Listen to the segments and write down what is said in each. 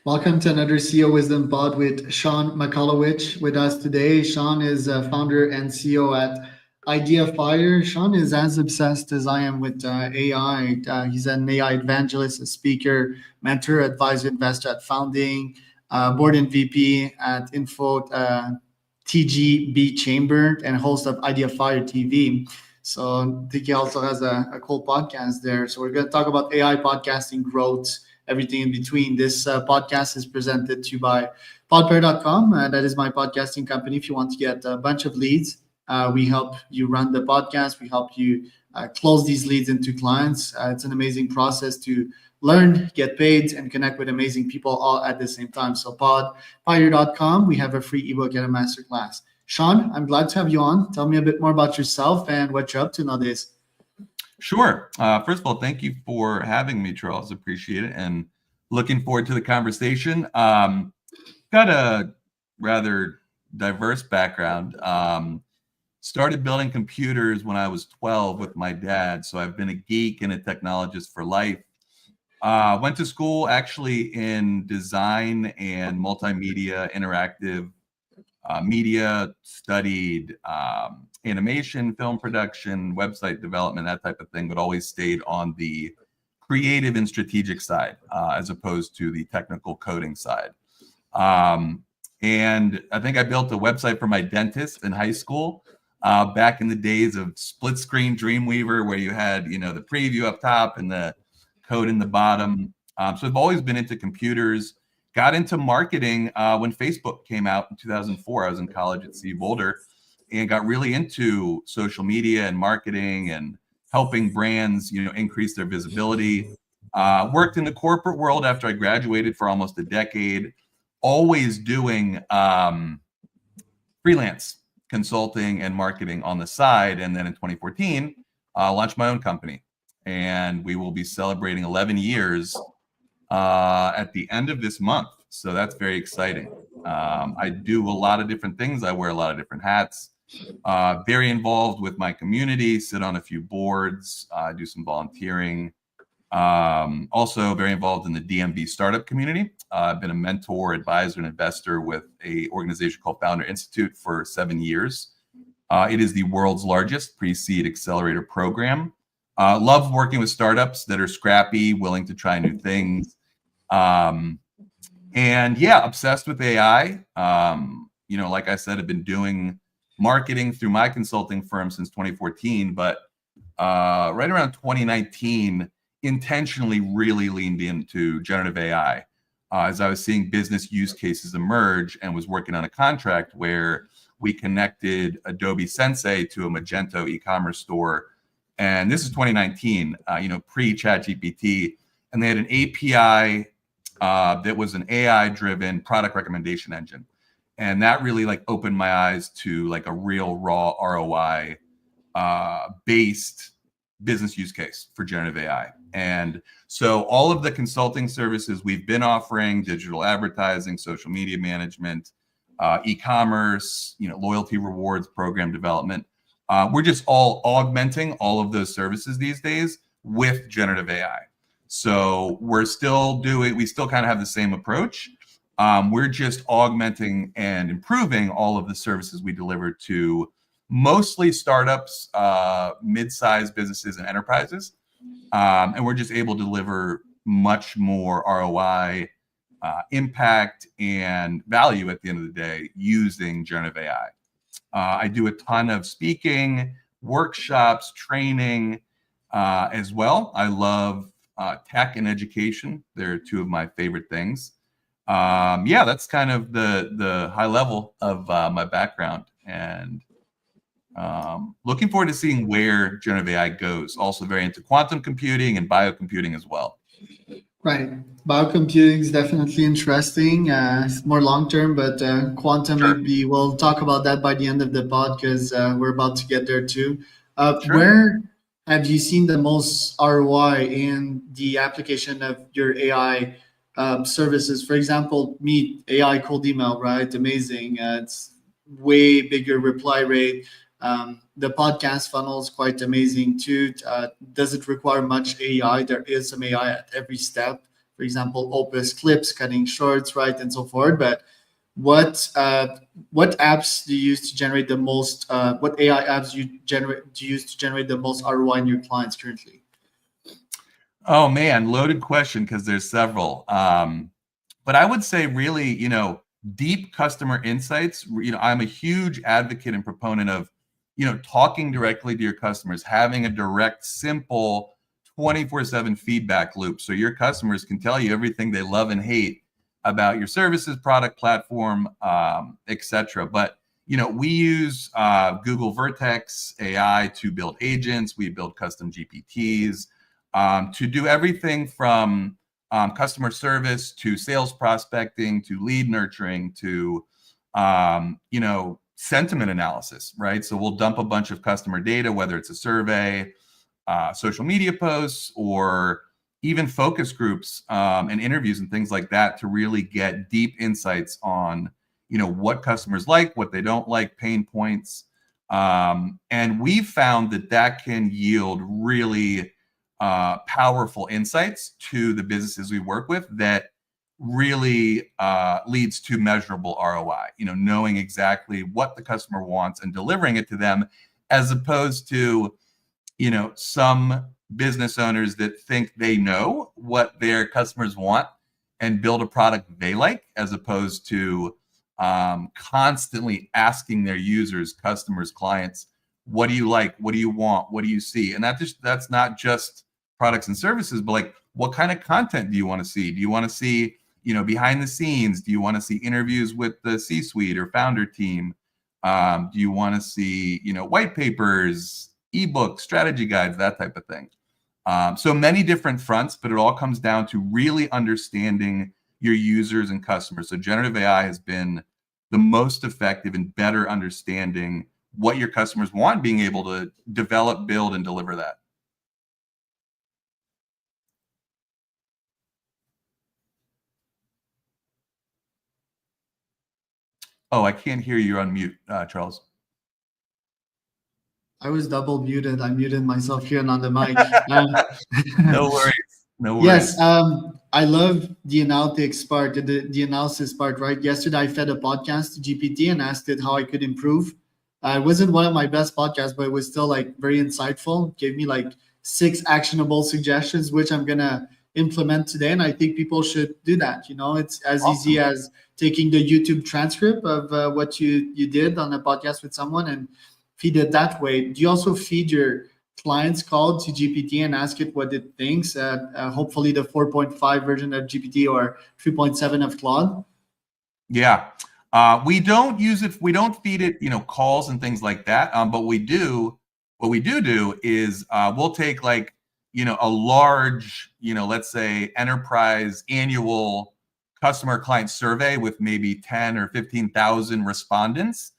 Welcome to another CEO Wisdom Pod with Sean Makulowich. With us today, Sean is founder and CEO at Idea Fire. Sean is as obsessed as I am with AI. He's an AI evangelist, a speaker, mentor, advisor, investor at Founding, board and VP at Info TGB Chamber, and host of Idea Fire TV. So I think he also has a cool podcast there. So we're going to talk about AI podcasting growth, everything in between. This podcast is presented to you by podpair.com. That is my podcasting company. If you want to get a bunch of leads, we help you run the podcast. We help you close these leads into clients. It's an amazing process to learn, get paid, and connect with amazing people all at the same time. So podpair.com, we have a free ebook and a masterclass. Sean, I'm glad to have you on. Tell me a bit more about yourself and what you're up to nowadays. Sure. First of all, thank you for having me, Charles. Appreciate it, and looking forward to the conversation. Got a rather diverse background. Started building computers when I was 12 with my dad, so I've been a geek and a technologist for life. Went to school actually in design and multimedia, interactive media, studied animation, film production, website development, that type of thing, but always stayed on the creative and strategic side as opposed to the technical coding side. And I think I built a website for my dentist in high school back in the days of split screen Dreamweaver, where you had, the preview up top and the code in the bottom. So I've always been into computers. Got into marketing when Facebook came out in 2004. I was in college at CU Boulder and got really into social media and marketing and helping brands, increase their visibility. Worked in the corporate world after I graduated for almost a decade, always doing freelance consulting and marketing on the side. And then in 2014, launched my own company. And we will be celebrating 11 years at the end of this month. So that's very exciting. I do a lot of different things. I wear a lot of different hats. Very involved with my community, sit on a few boards, do some volunteering. Also very involved in the DMV startup community. I've been a mentor, advisor, and investor with an organization called Founder Institute for 7 years. It is the world's largest pre-seed accelerator program. Love working with startups that are scrappy, willing to try new things. And yeah, obsessed with AI. Like I said, I've been doing marketing through my consulting firm since 2014, but right around 2019, intentionally really leaned into generative AI as I was seeing business use cases emerge and was working on a contract where we connected Adobe Sensei to a Magento e-commerce store. And this is 2019, pre-Chat GPT, and they had an API that was an AI-driven product recommendation engine. And that really opened my eyes to a real raw ROI based business use case for generative AI. And so all of the consulting services we've been offering, digital advertising, social media management, e-commerce, loyalty rewards, program development, we're just all augmenting all of those services these days with generative AI. So we still kind of have the same approach. We're just augmenting and improving all of the services we deliver to mostly startups, mid-sized businesses, and enterprises. And we're just able to deliver much more ROI, impact, and value at the end of the day using generative AI. I do a ton of speaking, workshops, training as well. I love tech and education. They're two of my favorite things. That's kind of the high level of my background, and looking forward to seeing where generative AI goes. Also very into quantum computing and biocomputing as well. Right. Biocomputing is definitely interesting. It's more long term, but quantum, Sure. maybe we'll talk about that by the end of the pod because we're about to get there too. Sure. Where have you seen the most ROI in the application of your AI services? For example, Meet AI cold email, right? Amazing. It's way bigger reply rate. The podcast funnel is quite amazing too. Doesn't require much AI. There is some AI at every step. for example, Opus Clips, cutting shorts, right, and so forth. But what apps do you use to generate the most? What AI apps do you use to generate the most ROI in your clients currently? Oh man, loaded question because there's several. But I would say really, deep customer insights. I'm a huge advocate and proponent of, talking directly to your customers, having a direct, simple 24/7 feedback loop so your customers can tell you everything they love and hate about your services, product, platform, etc. But we use Google Vertex AI to build agents. We build custom GPTs to do everything from customer service to sales prospecting to lead nurturing to sentiment analysis, right? So we'll dump a bunch of customer data, whether it's a survey, social media posts, or even focus groups and interviews and things like that to really get deep insights on what customers like, what they don't like, pain points. And we've found that can yield really powerful insights to the businesses we work with that really leads to measurable ROI, knowing exactly what the customer wants and delivering it to them, as opposed to, some business owners that think they know what their customers want and build a product they like, as opposed to constantly asking their users, customers, clients, what do you like? What do you want? What do you see? And that's not just products and services, but like, what kind of content do you want to see? Do you want to see, behind the scenes? Do you want to see interviews with the C-suite or founder team? Do you want to see, white papers, ebooks, strategy guides, that type of thing? So many different fronts, but it all comes down to really understanding your users and customers. So generative AI has been the most effective in better understanding what your customers want, being able to develop, build, and deliver that. Oh, I can't hear you. You're on mute, Charles. I was double muted. I muted myself here and on the mic. No worries. No worries. Yes, I love the analytics part, the analysis part, right? Yesterday, I fed a podcast to GPT and asked it how I could improve. It wasn't one of my best podcasts, but it was still like very insightful. Gave me like 6 actionable suggestions, which I'm gonna implement today. And I think people should do that. It's as easy as taking the YouTube transcript of what you did on a podcast with someone and feed it that way. Do you also feed your clients call to GPT and ask it what it thinks? Hopefully the 4.5 version of GPT or 3.7 of Claude. Yeah, we don't use it. We don't feed it, calls and things like that. But what we do is we'll take like, a large, let's say enterprise annual customer client survey with maybe 10 or 15,000 respondents.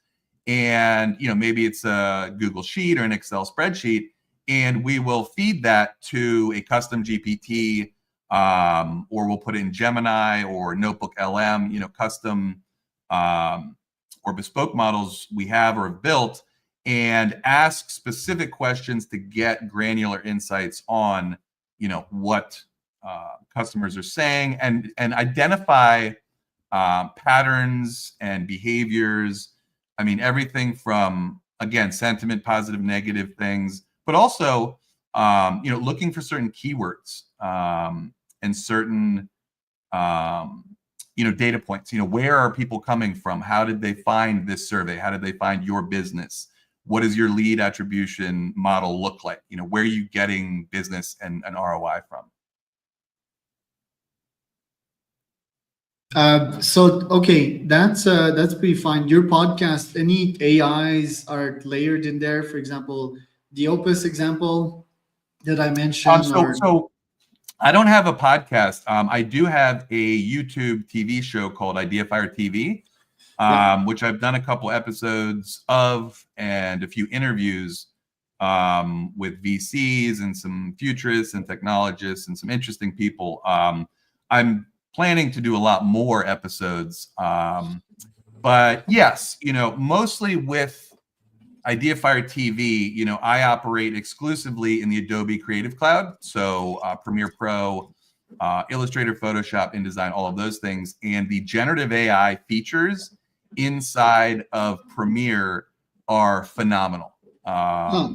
And, maybe it's a Google Sheet or an Excel spreadsheet. And we will feed that to a custom GPT, or we'll put it in Gemini or Notebook LM, custom or bespoke models we have or have built, and ask specific questions to get granular insights on, what customers are saying and identify patterns and behaviors. I mean, everything from, again, sentiment, positive, negative things, but also, looking for certain keywords and certain, data points. Where are people coming from? How did they find this survey? How did they find your business? What does your lead attribution model look like? Where are you getting business and ROI from? Okay, that's pretty fine. Your podcast, any AIs are layered in there? For example, the Opus example that I mentioned. So I don't have a podcast. I do have a YouTube TV show called Idea Fire TV, which I've done a couple episodes of and a few interviews with VCs and some futurists and technologists and some interesting people. I'm planning to do a lot more episodes. But yes, mostly with Idea Fire TV, I operate exclusively in the Adobe Creative Cloud. So Premiere Pro, Illustrator, Photoshop, InDesign, all of those things. And the generative AI features inside of Premiere are phenomenal.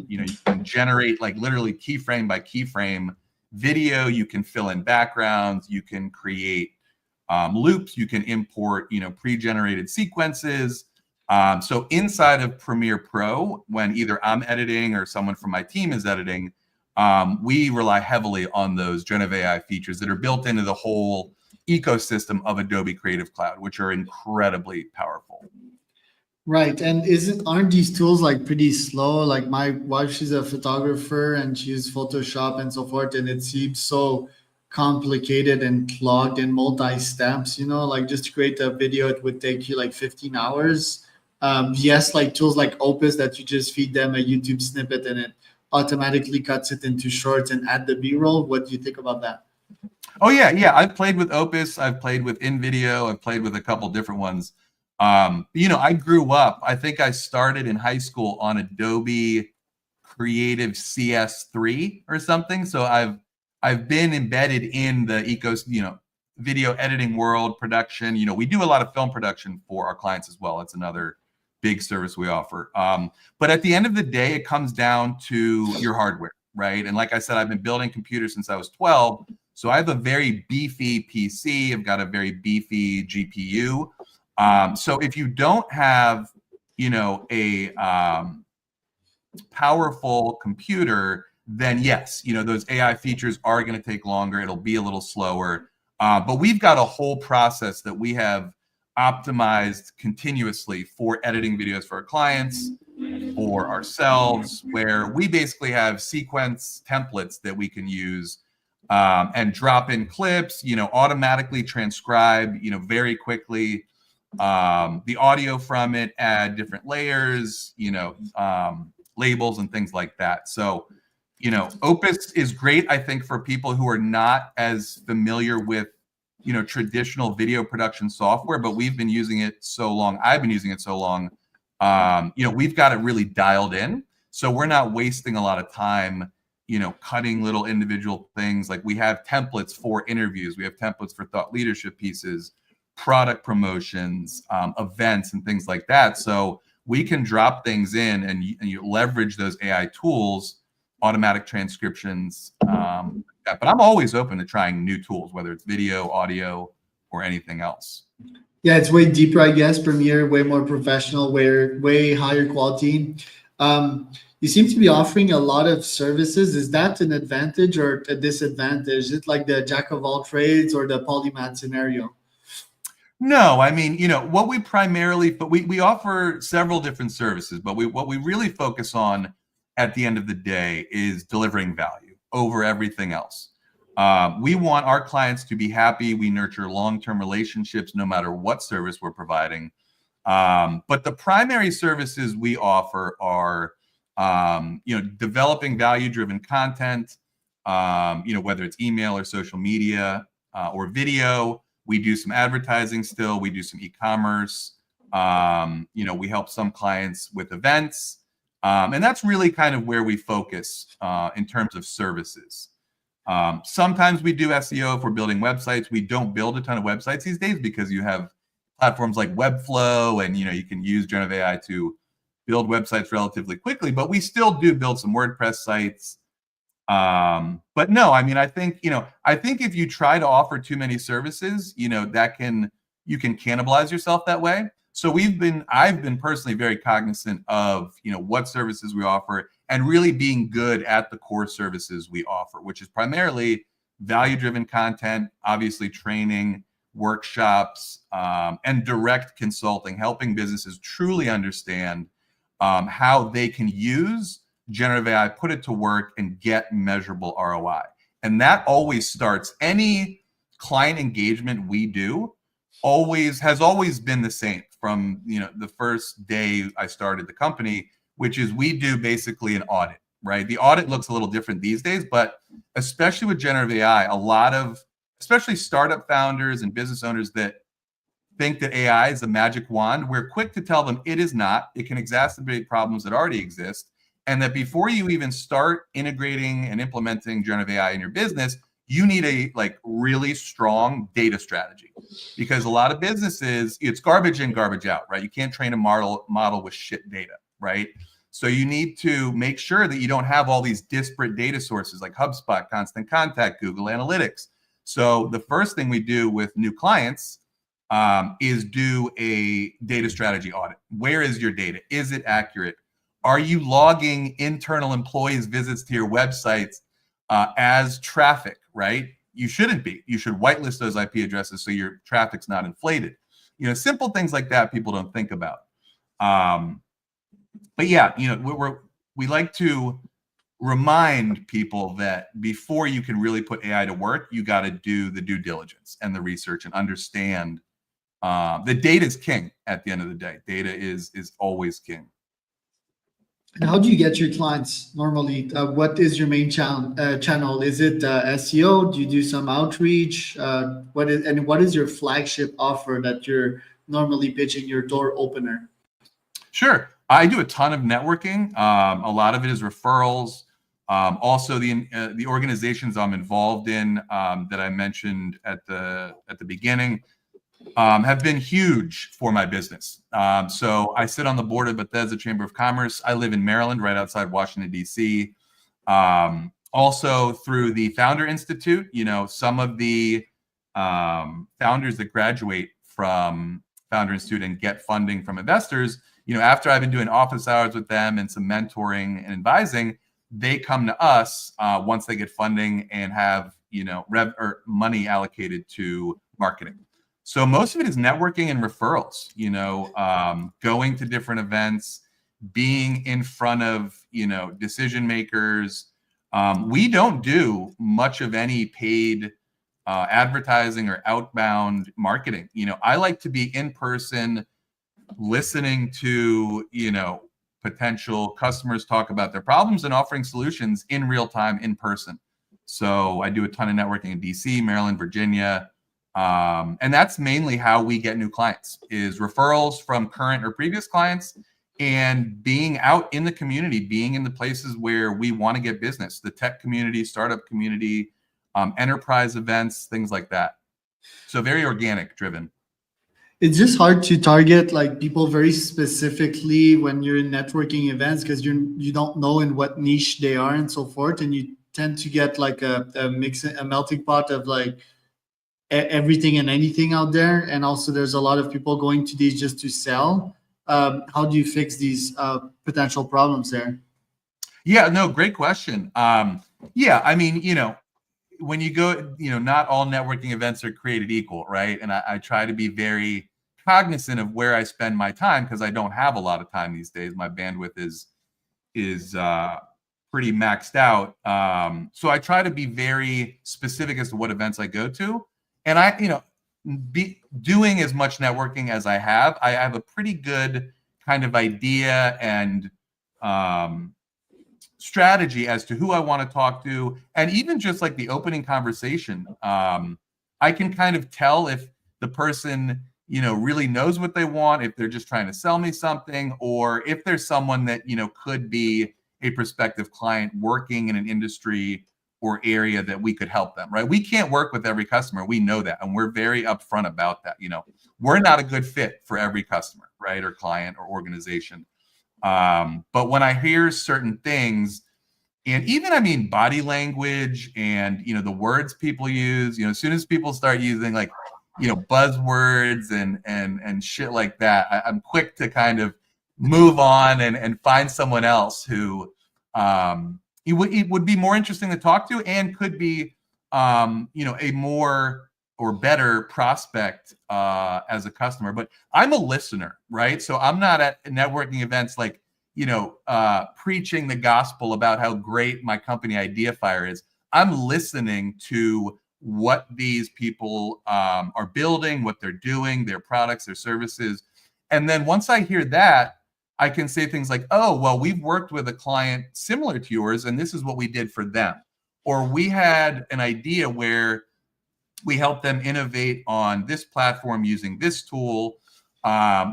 You can generate like literally keyframe by keyframe video. You can fill in backgrounds. You can create loops. You can import, pre-generated sequences. So inside of Premiere Pro, when either I'm editing or someone from my team is editing, we rely heavily on those generative AI features that are built into the whole ecosystem of Adobe Creative Cloud, which are incredibly powerful. Right. And aren't these tools like pretty slow? Like my wife, she's a photographer and she uses Photoshop and so forth, and it seems so complicated and clogged in multi-steps, like just to create a video, it would take you like 15 hours. Yes, like tools like Opus that you just feed them a YouTube snippet and it automatically cuts it into shorts and add the B-roll. What do you think about that? Oh yeah. I've played with Opus. I've played with InVideo. I've played with a couple different ones. I grew up, I think I started in high school on Adobe Creative CS3 or something. So I've been embedded in the video editing world, production. We do a lot of film production for our clients as well. It's another big service we offer. But at the end of the day, it comes down to your hardware, right? And like I said, I've been building computers since I was 12. So I have a very beefy PC. I've got a very beefy GPU. So if you don't have, a powerful computer, then yes, those AI features are going to take longer. It'll be a little slower. But we've got a whole process that we have optimized continuously for editing videos for our clients, for ourselves, where we basically have sequence templates that we can use and drop in clips, automatically transcribe, very quickly. The audio from it, add different layers, labels and things like that. So, Opus is great, I think, for people who are not as familiar with, traditional video production software, but we've been using it so long. I've been using it so long. We've got it really dialed in. So we're not wasting a lot of time, cutting little individual things. Like we have templates for interviews. We have templates for thought leadership pieces, product promotions, events, and things like that. So we can drop things in and you leverage those AI tools, automatic transcriptions. But I'm always open to trying new tools, whether it's video, audio, or anything else. Yeah, it's way deeper, I guess. Premiere, way more professional, way higher quality. You seem to be offering a lot of services. Is that an advantage or a disadvantage? Is it like the jack of all trades or the polymath scenario? No, I mean, what we primarily, but we offer several different services, but what we really focus on at the end of the day is delivering value over everything else. We want our clients to be happy. We nurture long-term relationships no matter what service we're providing. But the primary services we offer are, developing value-driven content, whether it's email or social media or video. We do some advertising still. We do some e-commerce. We help some clients with events. And that's really kind of where we focus in terms of services. Sometimes we do SEO if we're building websites. We don't build a ton of websites these days because you have platforms like Webflow and, you can use generative AI to build websites relatively quickly, but we still do build some WordPress sites. But no, I mean, I think if you try to offer too many services, you can cannibalize yourself that way. So I've been personally very cognizant of, what services we offer and really being good at the core services we offer, which is primarily value-driven content, obviously training, workshops, and direct consulting, helping businesses truly understand how they can use generative AI, put it to work, and get measurable ROI. And that always starts any client engagement we do has always been the same from the first day I started the company, which is we do basically an audit, right? The audit looks a little different these days, but especially with generative AI, a lot of especially startup founders and business owners that think that AI is a magic wand, we're quick to tell them it is not. It can exacerbate problems that already exist. And that before you even start integrating and implementing generative AI in your business, you need a like really strong data strategy, because a lot of businesses, it's garbage in, garbage out, right? You can't train a model with shit data, right? So you need to make sure that you don't have all these disparate data sources like HubSpot, Constant Contact, Google Analytics. So the first thing we do with new clients is do a data strategy audit. Where is your data? Is it accurate? Are you logging internal employees' visits to your websites as traffic, right? You shouldn't be. You should whitelist those IP addresses so your traffic's not inflated. You know, simple things like that people don't think about. But yeah, you know, we like to remind people that before you can really put AI to work, you got to do the due diligence and the research and understand the data is king at the end of the day. Data is always king. And how do you get your clients normally? What is your main channel? Is it SEO? Do you do some outreach? What is your flagship offer that you're normally pitching, your door opener? Sure. I do a ton of networking. A lot of it is referrals. Also, the organizations I'm involved in that I mentioned at the beginning have been huge for my business. So I sit on the board of Bethesda Chamber of Commerce. I live in Maryland, right outside Washington, D.C. Also through the Founder Institute, you know, some of the founders that graduate from Founder Institute and get funding from investors, you know, after I've been doing office hours with them and some mentoring and advising, they come to us once they get funding and have, you know, money allocated to marketing. So most of it is networking and referrals, you know, going to different events, being in front of, you know, decision makers. We don't do much of any paid advertising or outbound marketing. You know, I like to be in person, listening to, you know, potential customers talk about their problems and offering solutions in real time in person. So I do a ton of networking in DC, Maryland, Virginia. And that's mainly how we get new clients, is referrals from current or previous clients and being out in the community, being in the places where we want to get business, the tech community, startup community, enterprise events, things like that. So very organic driven. It's just hard to target like people very specifically when you're in networking events because you don't know in what niche they are and so forth, and you tend to get like a melting pot of like everything and anything out there, and also there's a lot of people going to these just to sell. How do you fix these potential problems there? Yeah, no, great question. Yeah, I mean, you know, when you go, you know, not all networking events are created equal, right? And I try to be very cognizant of where I spend my time because I don't have a lot of time these days. My bandwidth is pretty maxed out. So I try to be very specific as to what events I go to. And I, you know, be doing as much networking as I have a pretty good kind of idea and strategy as to who I want to talk to. And even just like the opening conversation, I can kind of tell if the person, you know, really knows what they want, if they're just trying to sell me something, or if there's someone that, you know, could be a prospective client working in an industry or area that we could help them, right? We can't work with every customer. We know that. And we're very upfront about that. You know, we're not a good fit for every customer, right? Or client or organization. But when I hear certain things, and even, I mean, body language and, you know, the words people use, you know, as soon as people start using like, you know, buzzwords and shit like that, I'm quick to kind of move on and find someone else who, it would be more interesting to talk to and could be, you know, a more or better prospect as a customer. But I'm a listener, right? So I'm not at networking events like, you know, preaching the gospel about how great my company IdeaFire is. I'm listening to what these people are building, what they're doing, their products, their services. And then once I hear that, I can say things like, oh, well, we've worked with a client similar to yours, and this is what we did for them. Or we had an idea where we helped them innovate on this platform using this tool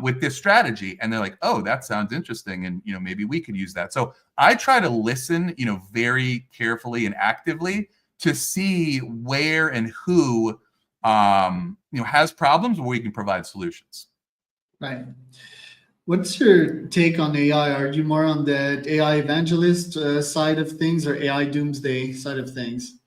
with this strategy. And they're like, oh, that sounds interesting. And, you know, maybe we could use that. So I try to listen, you know, very carefully and actively, to see where and who has problems where we can provide solutions. Right. What's your take on AI? Are you more on the AI evangelist side of things or AI doomsday side of things?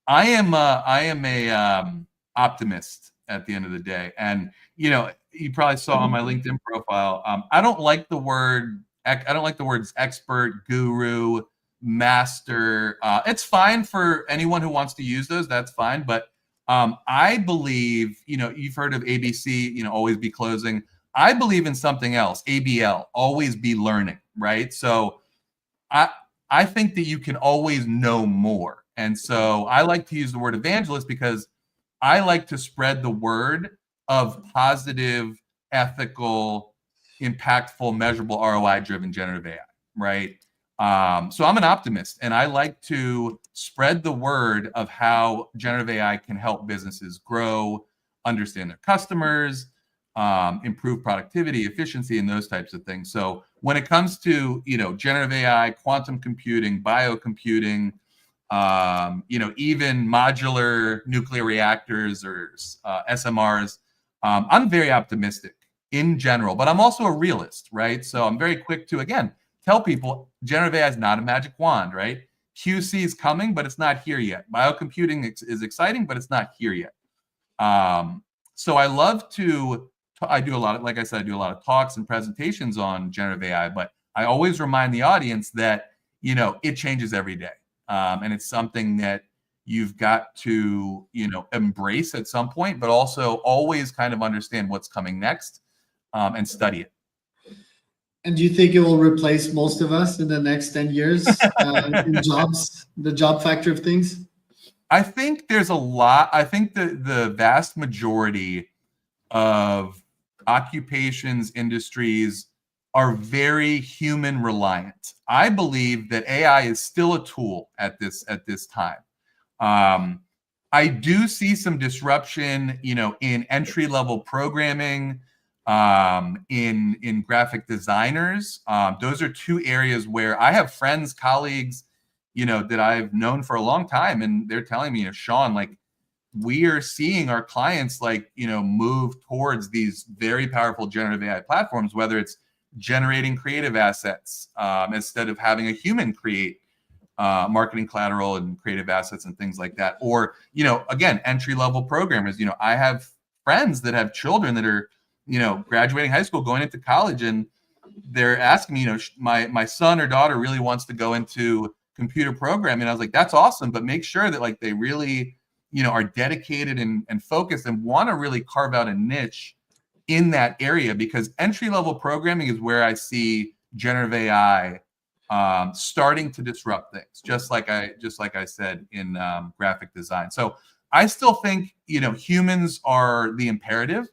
I am a optimist at the end of the day, and you probably saw on my LinkedIn profile. I don't like the word. I don't like the words expert, guru, master. It's fine for anyone who wants to use those. That's fine, but I believe you've heard of ABC. Always be closing. I believe in something else. ABL. Always be learning. Right. So I think that you can always know more. And so I like to use the word evangelist because I like to spread the word of positive, ethical, impactful, measurable, ROI-driven generative AI, right? So I'm an optimist, and I like to spread the word of how generative AI can help businesses grow, understand their customers, improve productivity, efficiency, and those types of things. So when it comes to generative AI, quantum computing, biocomputing, even modular nuclear reactors or SMRs, I'm very optimistic in general, but I'm also a realist, right? So I'm very quick to again tell people generative AI is not a magic wand, right? QC is coming, but it's not here yet. Biocomputing is exciting, but it's not here yet. So I love to. I do a lot of, like I said, I do a lot of talks and presentations on generative AI, but I always remind the audience that, it changes every day. And it's something that you've got to, embrace at some point, but also always kind of understand what's coming next and study it. And do you think it will replace most of us in the next 10 years in jobs, the job factor of things? I think there's a lot. I think the vast majority of occupations, industries are very human reliant. I believe that AI is still a tool at this time. I do see some disruption, in entry level programming, in graphic designers. Those are two areas where I have friends, colleagues, that I've known for a long time, and they're telling me, Sean, like, we are seeing our clients move towards these very powerful generative AI platforms, whether it's generating creative assets instead of having a human create marketing collateral and creative assets and things like that. Or, again, entry-level programmers. I have friends that have children that are, graduating high school, going into college, and they're asking me, my son or daughter really wants to go into computer programming. I was like, that's awesome, but make sure that they really are dedicated and focused and want to really carve out a niche in that area, because entry-level programming is where I see generative AI starting to disrupt things, just like I said in graphic design. So I still think humans are the imperative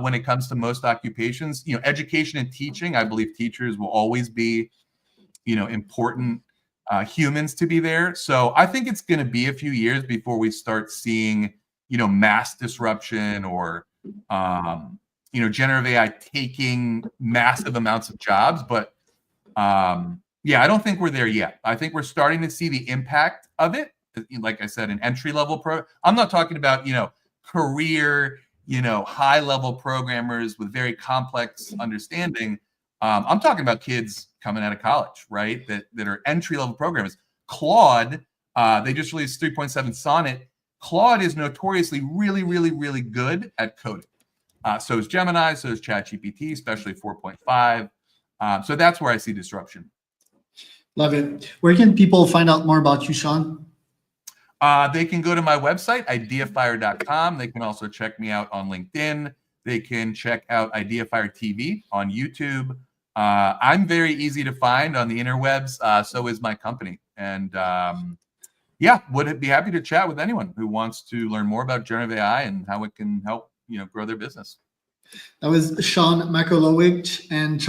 when it comes to most occupations. Education and teaching, I believe teachers will always be important humans to be there. So I think it's going to be a few years before we start seeing, mass disruption or, generative AI taking massive amounts of jobs. But I don't think we're there yet. I think we're starting to see the impact of it. Like I said, an entry level I'm not talking about, career, high level programmers with very complex understanding. I'm talking about kids coming out of college, right? That are entry-level programmers. Claude, they just released 3.7 Sonnet. Claude is notoriously really, really, really good at coding. So is Gemini, so is ChatGPT, especially 4.5. So that's where I see disruption. Love it. Where can people find out more about you, Sean? They can go to my website, ideafire.com. They can also check me out on LinkedIn. They can check out Ideafire TV on YouTube. I'm very easy to find on the interwebs. So is my company. And would be happy to chat with anyone who wants to learn more about generative AI and how it can help, grow their business. That was Sean Makulowich and